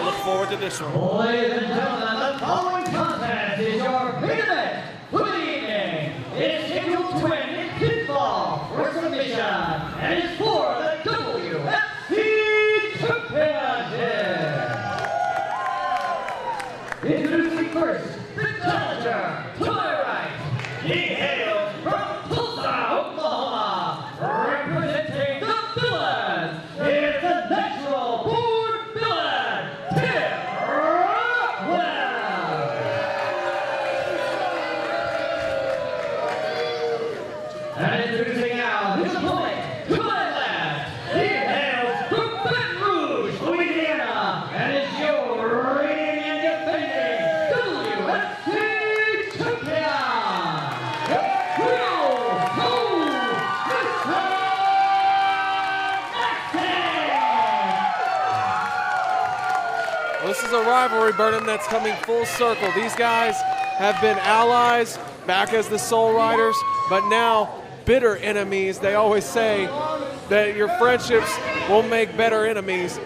look forward to this one. Ladies and gentlemen, the following contest is your main event for the evening. It's scheduled to win in pinfall for submission, and it's for the WFC Championship. Introducing first, the challenger, to my right. He hails from Tulsa, Oklahoma, representing the villain. It's the natural born villain, Tim Rockwell. And introducing now his opponent, to my left. He hails from Baton Rouge, Louisiana, and is your reigning and defending WFC champion. This is a rivalry, Burnham, that's coming full circle. These guys have been allies back as the Soul Riders, but now bitter enemies. They always say that your friendships will make better enemies,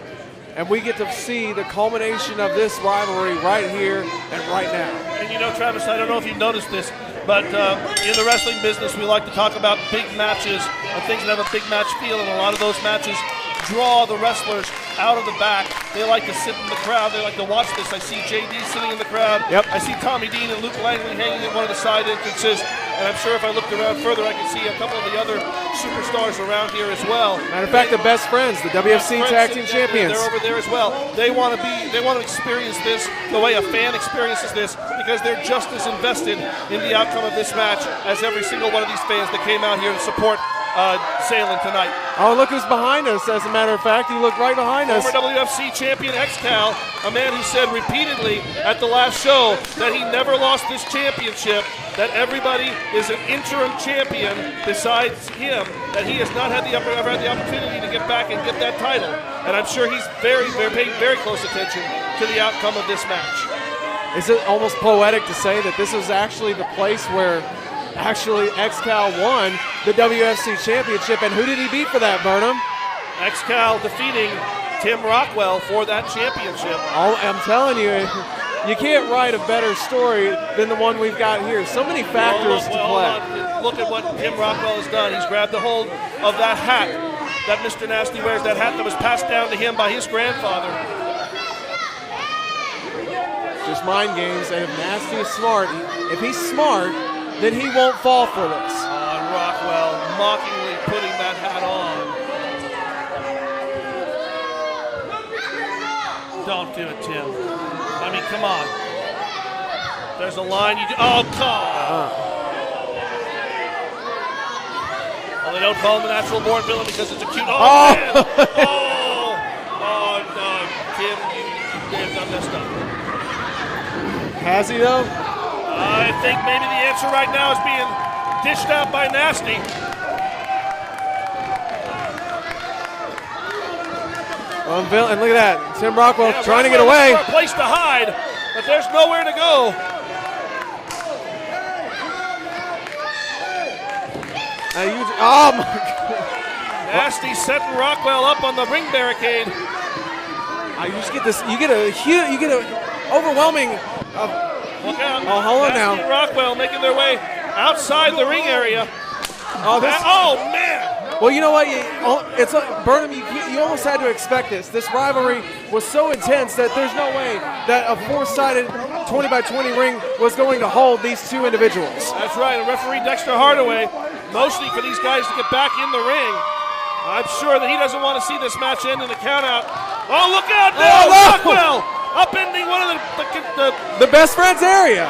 and we get to see the culmination of this rivalry right here and right now. And you know, Travis, I don't know if you've noticed this, but in the wrestling business, we like to talk about big matches and things that have a big match feel, and a lot of those matches draw the wrestlers out of the back. They like to sit in the crowd. They like to watch this. I see JD sitting in the crowd. Yep. I see Tommy Dean and Luke Langley hanging at one of the side entrances. And I'm sure if I looked around further, I could see a couple of the other superstars around here as well. Matter of fact, the best friends, the WFC Tag Team Champions. They're over there as well. They want to experience this the way a fan experiences this, because they're just as invested in the outcome of this match as every single one of these fans that came out here to support Salem tonight. Oh, look who's behind us, as a matter of fact. He looked right behind us. Former WFC champion Excal, a man who said repeatedly at the last show that he never lost this championship, that everybody is an interim champion besides him, that he has not had ever had the opportunity to get back and get that title. And I'm sure he's paying very close attention to the outcome of this match. Is it almost poetic to say that this was actually the place where actually Excal won the WFC Championship, and who did he beat for that, Burnham? Excal defeating Tim Rockwell for that championship. Oh, I'm telling you, you can't write a better story than the one we've got here. So many factors to play. Look at what Tim Rockwell has done. He's grabbed a hold of that hat that Mr. Nasty wears, that hat that was passed down to him by his grandfather. Just mind games, and if Nasty is smart, if he's smart, then he won't fall for this. Rockwell mockingly putting that hat on. Don't do it, Tim. I mean, come on. There's a line you do. Oh, come on. Well, they don't call him the natural born villain because it's a cute. Oh, man. No. Tim, you may have done messed up. Has he, though? I think maybe the answer right now is being dished out by Nasty. And look at that, Tim Rockwell trying to get away. A place to hide, but there's nowhere to go. Oh my God! Nasty setting Rockwell up on the ring barricade. You just get this. You get an overwhelming. Look out! Oh, hold on now. Nasty and Rockwell making their way outside the ring area. Oh man! Well, you know what? It's Burnham. You almost had to expect this. This rivalry was so intense that there's no way that a four-sided 20-by-20 ring was going to hold these two individuals. That's right. And referee Dexter Hardaway, mostly for these guys to get back in the ring. I'm sure that he doesn't want to see this match end in a countout. Oh, look out now! Oh, no! Rockwell upending one of the best friends area.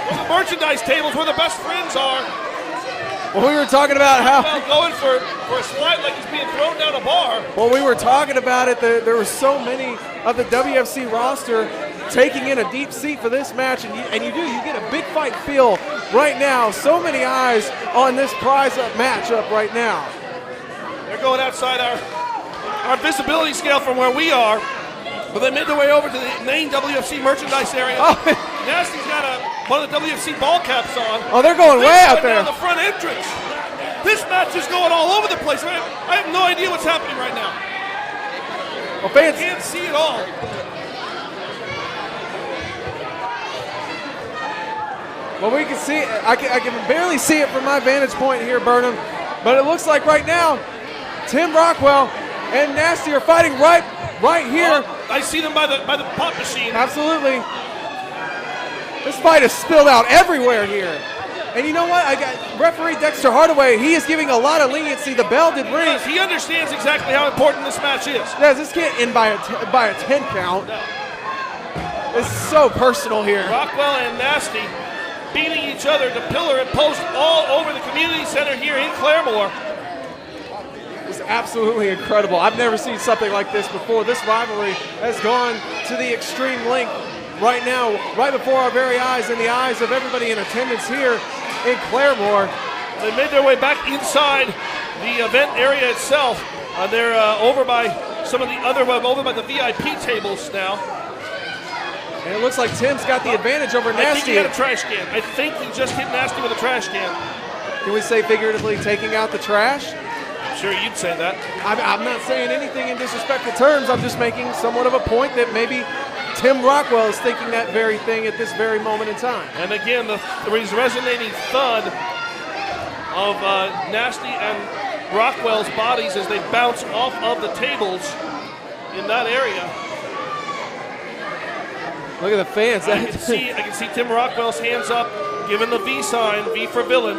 The merchandise tables where the best friends are. Well, we were talking about how going for a slide like he's being thrown down a bar. Well, we were talking about it. There were so many of the WFC roster taking in a deep seat for this match, and you get a big fight feel right now. So many eyes on this prize-up matchup right now. They're going outside our visibility scale from where we are, but they made their way over to the main WFC merchandise area. Oh. Nasty's got one of the WFC ball caps on. Oh, they're going way out there. Down the front entrance. This match is going all over the place. I have no idea what's happening right now. Well, fans, Can't see it all. well, we can see it. I can barely see it from my vantage point here, Burnham. But it looks like right now, Tim Rockwell and Nasty are fighting right here. Oh, I see them by the pop machine. Absolutely. This fight is spilled out everywhere here. And you know what? I got referee Dexter Hardaway. He is giving a lot of leniency. The bell did ring. Yes, he understands exactly how important this match is. Yes, this can't end by a 10 count. No. It's so personal here. Rockwell and Nasty beating each other to pillar and post all over the community center here in Claremore. It's absolutely incredible. I've never seen something like this before. This rivalry has gone to the extreme length right now, right before our very eyes, in the eyes of everybody in attendance here in Claremore. They made their way back inside the event area itself. They're over by some of the other, over by the VIP tables now. And it looks like Tim's got the advantage over Nasty. I think he had a trash can. I think he just hit Nasty with a trash can. Can we say figuratively taking out the trash? I'm sure you'd say that. I'm not saying anything in disrespectful terms. I'm just making somewhat of a point that maybe Tim Rockwell is thinking that very thing at this very moment in time. And again, the resonating thud of Nasty and Rockwell's bodies as they bounce off of the tables in that area. Look at the fans. I can see Tim Rockwell's hands up, giving the V sign, V for villain.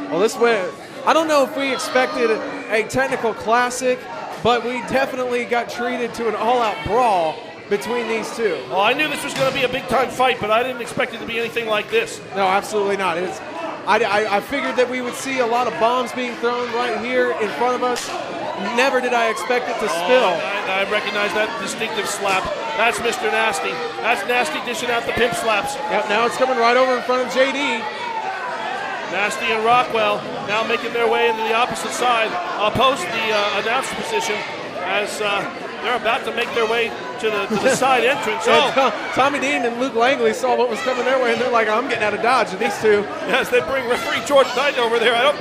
Well, this way, I don't know if we expected a technical classic, but we definitely got treated to an all-out brawl between these two. Well, I knew this was going to be a big-time fight, but I didn't expect it to be anything like this. No, absolutely not. I figured that we would see a lot of bombs being thrown right here in front of us. Never did I expect it to spill. I recognize that distinctive slap. That's Mr. Nasty. That's Nasty dishing out the pimp slaps. Yep, now it's coming right over in front of JD. Nasty and Rockwell now making their way into the opposite side, opposed the announcer position, as they're about to make their way to the side entrance. Oh. Tommy Dean and Luke Langley saw what was coming their way, and they're like, I'm getting out of Dodge. And these two. Yes, they bring referee George Knight over there. I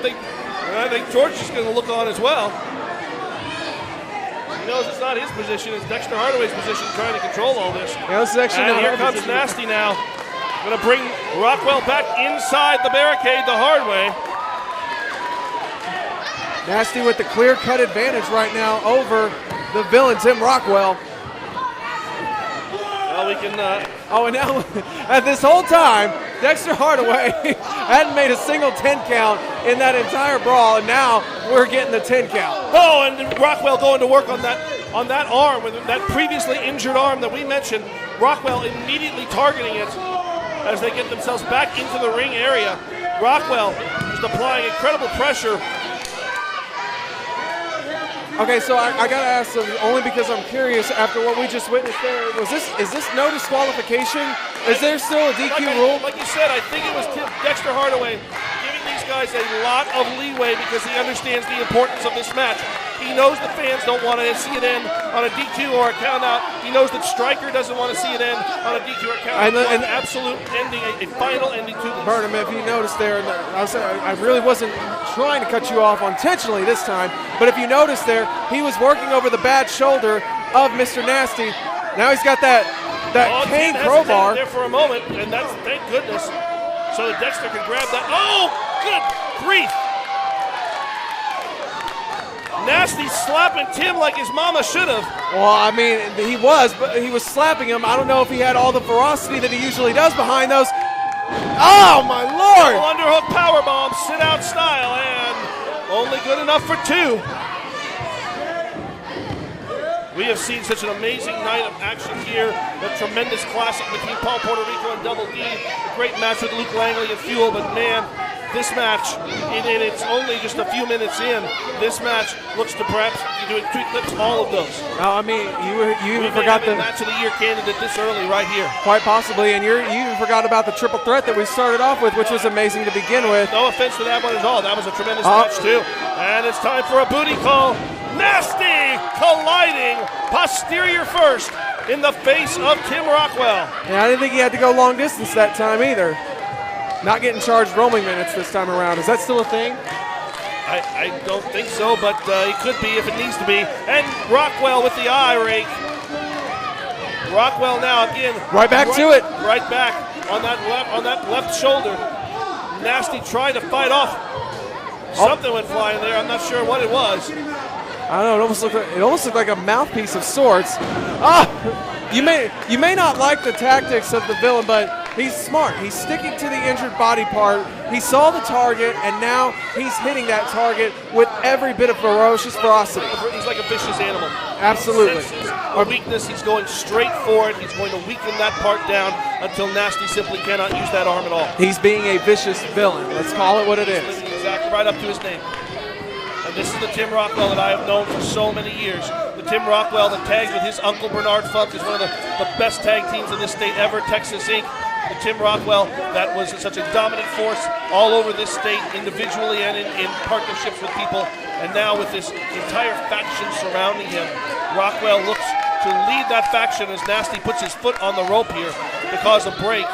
think George is going to look on as well. He knows it's not his position, it's Dexter Hardaway's position trying to control all this. Yeah, this is actually and not here our comes position. Nasty now. Going to bring Rockwell back inside the barricade the hard way. Nasty with the clear-cut advantage right now over the villain, Tim Rockwell. Well, we can... and now, at this whole time, Dexter Hardaway hadn't made a single 10 count in that entire brawl, and now we're getting the 10 count. Oh, and Rockwell going to work on that arm, with that previously injured arm that we mentioned. Rockwell immediately targeting it as they get themselves back into the ring area. Rockwell just applying incredible pressure. Okay, so I gotta ask them, only because I'm curious, after what we just witnessed there, is this no disqualification? Is there still a DQ rule? Like you said, I think it was Dexter Hardaway giving these guys a lot of leeway because he understands the importance of this match. He knows the fans don't want to see it end on a DQ or a count out. He knows that Stryker doesn't want to see it end on a DQ or a count out. An absolute ending, a final ending to this. Burnham, if you noticed there, I really wasn't trying to cut you off intentionally this time, but if you notice there, he was working over the bad shoulder of Mr. Nasty. Now he's got that cane crowbar. There for a moment, and that's, thank goodness, so that Dexter can grab that. Oh, good grief! Nasty slapping Tim like his mama should have. Well, I mean, he was slapping him. I don't know if he had all the ferocity that he usually does behind those. Oh, my Lord! Underhook powerbomb, sit-out style, and only good enough for two. We have seen such an amazing night of action here. The tremendous classic between Paul Puerto Rico and Double D. A great match with Luke Langley and Fuel, but man, this match, and it's only just a few minutes in, this match looks to perhaps eclipse all of those. I mean, you even forgot the match of the year candidate this early right here. Quite possibly, and you even forgot about the triple threat that we started off with, which was amazing to begin with. No offense to that one at all. That was a tremendous match too. And it's time for a booty call. Nasty colliding posterior first in the face of Tim Rockwell. Yeah, I didn't think he had to go long distance that time either. Not getting charged roaming minutes this time around. Is that still a thing? I don't think so, but it could be if it needs to be. And Rockwell with the eye rake. Rockwell now again. Right back to it. Right back on that left shoulder. Nasty trying to fight off. Something went flying there. I'm not sure what it was. I don't know. It almost looked like a mouthpiece of sorts. You may not like the tactics of the villain, but he's smart. He's sticking to the injured body part. He saw the target, and now he's hitting that target with every bit of ferocious ferocity. He's like a vicious animal. Absolutely. He senses a weakness. He's going straight for it. He's going to weaken that part down until Nasty simply cannot use that arm at all. He's being a vicious villain. Let's call it what it is. Living exactly right up to his name. And this is the Tim Rockwell that I have known for so many years. The Tim Rockwell that tags with his uncle Bernard Funk is one of the best tag teams in this state ever, Texas Inc. The Tim Rockwell that was such a dominant force all over this state, individually and in partnerships with people. And now with this entire faction surrounding him, Rockwell looks to lead that faction as Nasty puts his foot on the rope here to cause a break.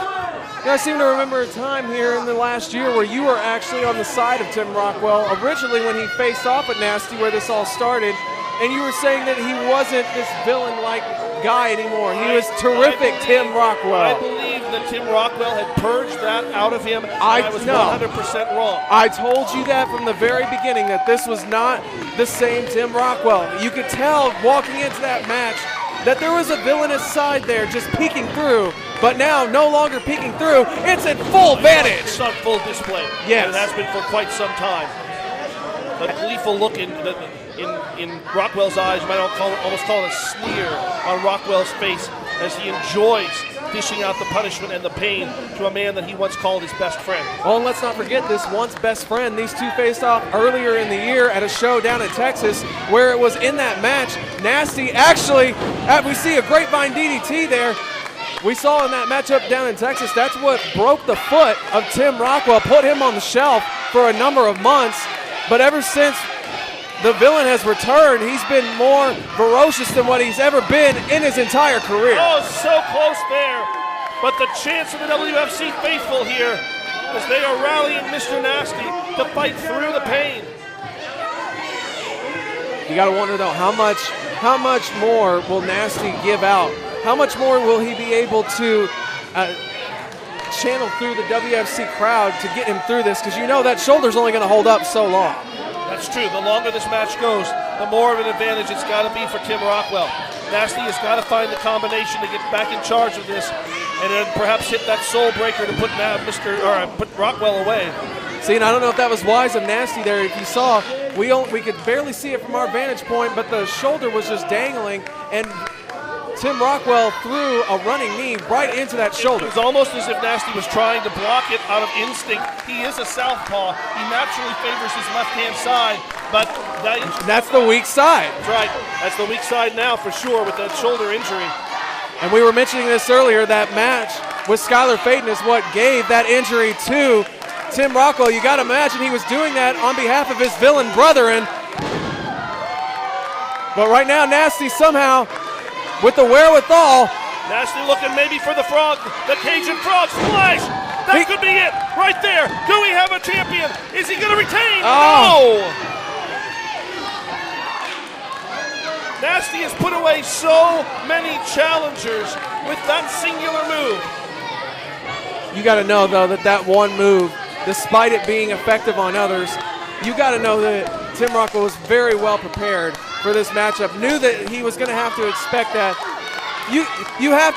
Yeah, I seem to remember a time here in the last year where you were actually on the side of Tim Rockwell, originally when he faced off at Nasty, where this all started, and you were saying that he wasn't this villain-like guy anymore. He was terrific, Tim Rockwell. I believe that Tim Rockwell had purged that out of him, and I was 100% wrong. I told you that from the very beginning, that this was not the same Tim Rockwell. You could tell walking into that match that there was a villainous side there just peeking through, but now no longer peeking through, it's in full vantage. It's on full display. Yes. It has been for quite some time. The gleeful look in Rockwell's eyes, you might almost call it a sneer on Rockwell's face as he enjoys dishing out the punishment and the pain to a man that he once called his best friend. Oh, and let's not forget this once best friend. These two faced off earlier in the year at a show down in Texas, where it was in that match, Nasty actually, we see a grapevine DDT there. We saw in that matchup down in Texas, that's what broke the foot of Tim Rockwell, put him on the shelf for a number of months. But ever since the villain has returned, he's been more ferocious than what he's ever been in his entire career. Oh, so close there. But the chance of the WFC faithful here as they are rallying Mr. Nasty to fight through the pain. You got to wonder, though, how much more will Nasty give out? How much more will he be able to channel through the WFC crowd to get him through this? Because you know that shoulder's only going to hold up so long. That's true. The longer this match goes, the more of an advantage it's got to be for Tim Rockwell. Nasty has got to find the combination to get back in charge of this, and then perhaps hit that soul breaker to put Rockwell away. See, and I don't know if that was wise of Nasty there. If you saw, we could barely see it from our vantage point, but the shoulder was just dangling, and Tim Rockwell threw a running knee right into that shoulder. It was almost as if Nasty was trying to block it out of instinct. He is a southpaw. He naturally favors his left-hand side, but that's the weak side. That's right. That's the weak side now for sure with that shoulder injury. And we were mentioning this earlier, that match with Skylar Payton is what gave that injury to Tim Rockwell. You got to imagine he was doing that on behalf of his villain brethren. But right now, Nasty somehow, with the wherewithal. Nasty looking maybe for the frog, the Cajun frog splash. That could be it right there. Do we have a champion? Is he going to retain? Oh. No. Nasty has put away so many challengers with that singular move. You got to know, though, that one move, despite it being effective on others, you got to know that Tim Rockwell was very well prepared for this matchup. Knew that he was going to have to expect that. You have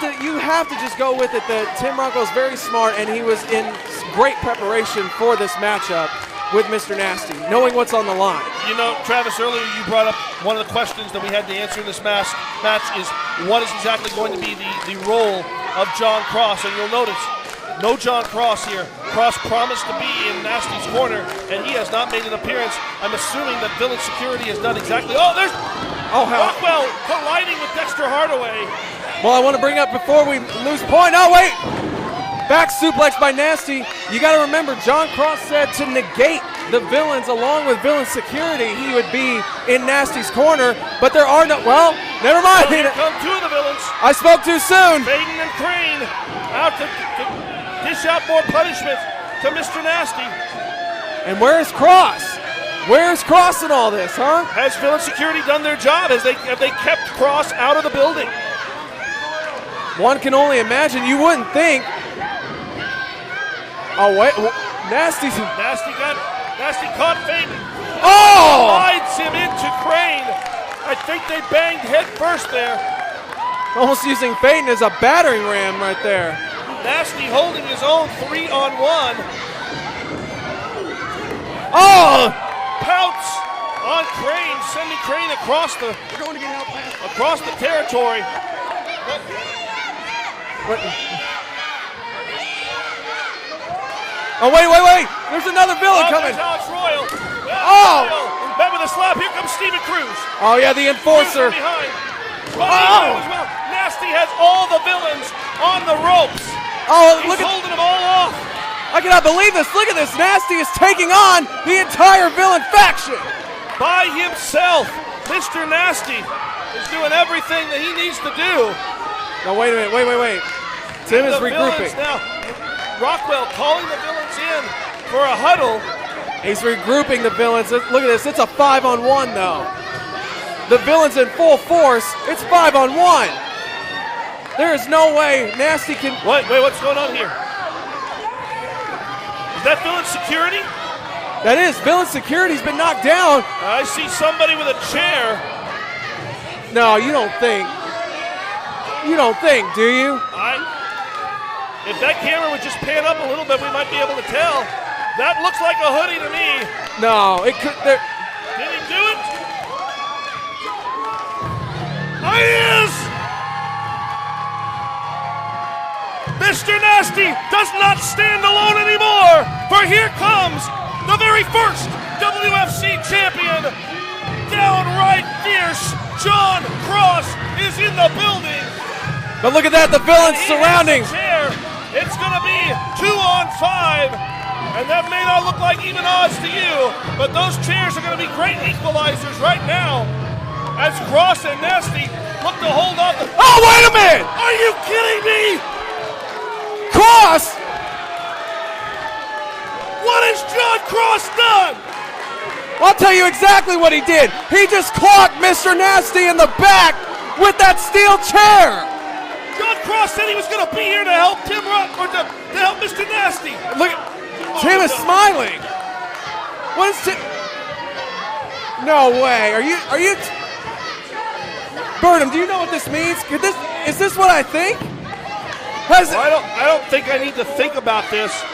to just go with it that Tim Rockwell is very smart, and he was in great preparation for this matchup with Mr. Nasty, knowing what's on the line. You know, Travis, earlier you brought up one of the questions that we had to answer in this match is what is exactly going to be the role of John Cross, and you'll notice no John Cross here. Cross promised to be in Nasty's corner, and he has not made an appearance. I'm assuming that Village Security has done exactly. Oh, there's Rockwell colliding with Dexter Hardaway. Well, I want to bring up before we lose point. Oh, wait. Back suplex by Nasty. You got to remember, John Cross said to negate the villains along with Villain Security, he would be in Nasty's corner, but there are no. Well, never mind. Well, here come two of the villains. I spoke too soon. Baden and Crane out to dish out more punishment to Mr. Nasty. And where is Cross? Where's Cross in all this, huh? Has Villain Security done their job? Have they kept Cross out of the building? One can only imagine. You wouldn't think. Oh, wait. Nasty caught Peyton. Oh! Slides him into Crane. I think they banged head first there. Almost using Peyton as a battering ram right there. Nasty holding his own 3-on-1. Oh! Pounce on Crane, sending Crane across the territory. Oh, wait. There's another villain coming. Alex Royal. Oh! Back with a slap. Here comes Steven Cruz. Oh, yeah, the enforcer. Behind. Oh! Nasty has all the villains on the ropes. Oh, He's holding them all off. I cannot believe this. Look at this. Nasty is taking on the entire villain faction. By himself. Mr. Nasty is doing everything that he needs to do. Now, wait a minute. Wait. Tim is regrouping. Now, Rockwell calling the villains in for a huddle. He's regrouping the villains. Look at this. It's a 5-on-1, though. The villains in full force. It's 5-on-1. There is no way Nasty can. Wait, what's going on here? Is that Villain Security? That is. Villain Security's been knocked down. I see somebody with a chair. No, you don't think. You don't think, do you? If that camera would just pan up a little bit, we might be able to tell. That looks like a hoodie to me. No, it could. Did he do it? He is! Mr. Nasty does not stand alone anymore, for here comes the very first WFC champion. Downright fierce, John Cross is in the building. But look at that, the villains surrounding. It's going to be 2-on-5, and that may not look like even odds to you, but those chairs are going to be great equalizers right now as Cross and Nasty look to hold off. Oh, wait a minute! Are you kidding me? Cross! What has John Cross done? I'll tell you exactly what he did. He just clocked Mr. Nasty in the back with that steel chair. John Cross said he was going to be here to help Tim Rock, or to help Mr. Nasty. Look, Tim is smiling. What is Tim? No way. Are you? Burnham, do you know what this means? Is this what I think? I don't think I need to think about this.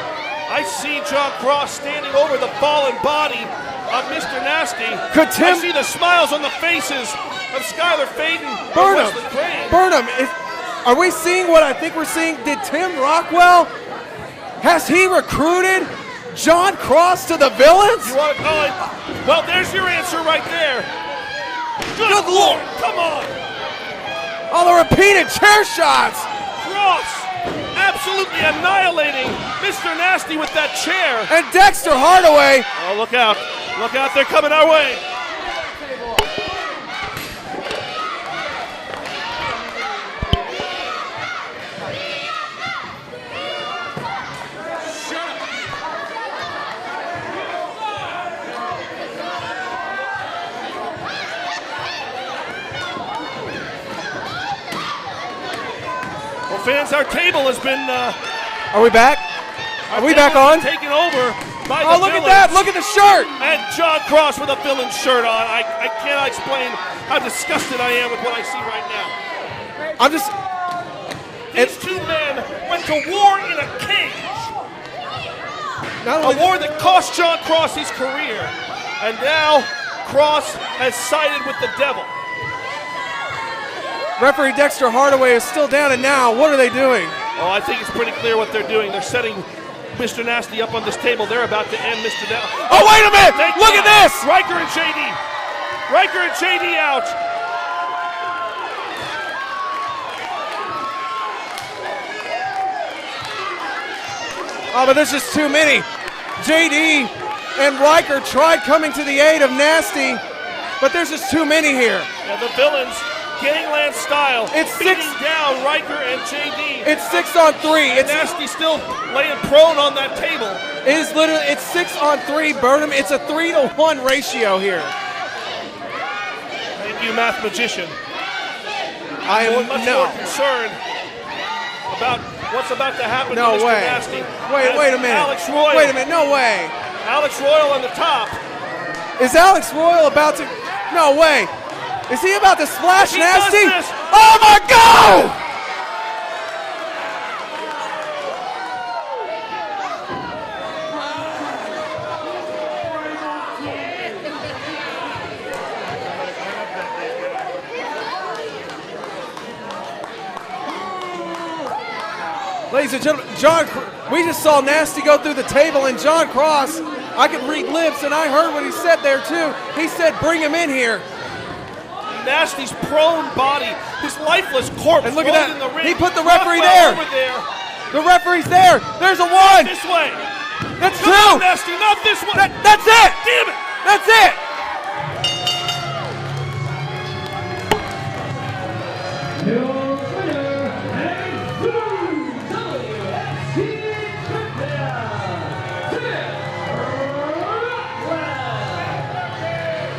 I see John Cross standing over the fallen body of Mr. Nasty. I see the smiles on the faces of Skylar Faden. Burnham, are we seeing what I think we're seeing? Did Tim Rockwell, has he recruited John Cross to the villains? You want to call it? Well, there's your answer right there. Good Lord, come on. All the repeated chair shots. Cross absolutely annihilating Mr. Nasty with that chair. And Dexter Hardaway. Oh, look out. Look out, they're coming our way. Fans, our table has been. Are we back? Are we back on? Taken over by the look at that! Look at the shirt! And John Cross with a villain shirt on. I cannot explain how disgusted I am with what I see right now. These two men went to war in a cage. A war that cost John Cross his career, and now Cross has sided with the devil. Referee Dexter Hardaway is still down, and now what are they doing? Oh, I think it's pretty clear what they're doing. They're setting Mr. Nasty up on this table. They're about to end Mr. Nasty. Oh, wait a minute! Look at this! Riker and JD out. Oh, but there's just too many. JD and Riker tried coming to the aid of Nasty, but there's just too many here. Yeah, the villains gangland style. It's beating 6 down Riker and JD. It's 6 on 3. And Nasty still laying prone on that table. It is literally, it's 6 on 3, Burnham. It's a 3-to-1 ratio here. Thank you, math magician. I am much more concerned about what's about to happen to Mr. way. Nasty. Wait a minute. Alex Royal. Wait a minute. No way. Alex Royal on the top. Is Alex Royal about to? No way. Is he about to splash He Nasty? does this. Oh my God! Ladies and gentlemen, we just saw Nasty go through the table, and John Cross, I could read lips, and I heard what he said there too. He said, bring him in here. Nasty's prone body, his lifeless corpse. And look at that. In the ring. He put the referee Rockwell there. over there. The referee's there. There's a 1. This way. That's Come 2. on, Nasty, not this way. That's it. Damn it. That's it. Your winner and WFC Rockwell.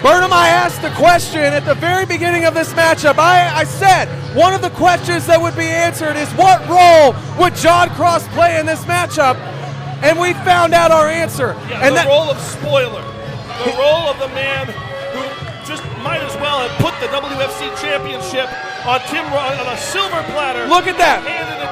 Burnham, I asked the question at the very beginning of this matchup. I said one of the questions that would be answered is what role would John Cross play in this matchup? And we found out our answer. Yeah, and the role of spoiler. The role of the man who just might as well have put the WFC championship on a silver platter. Look at that. Handed it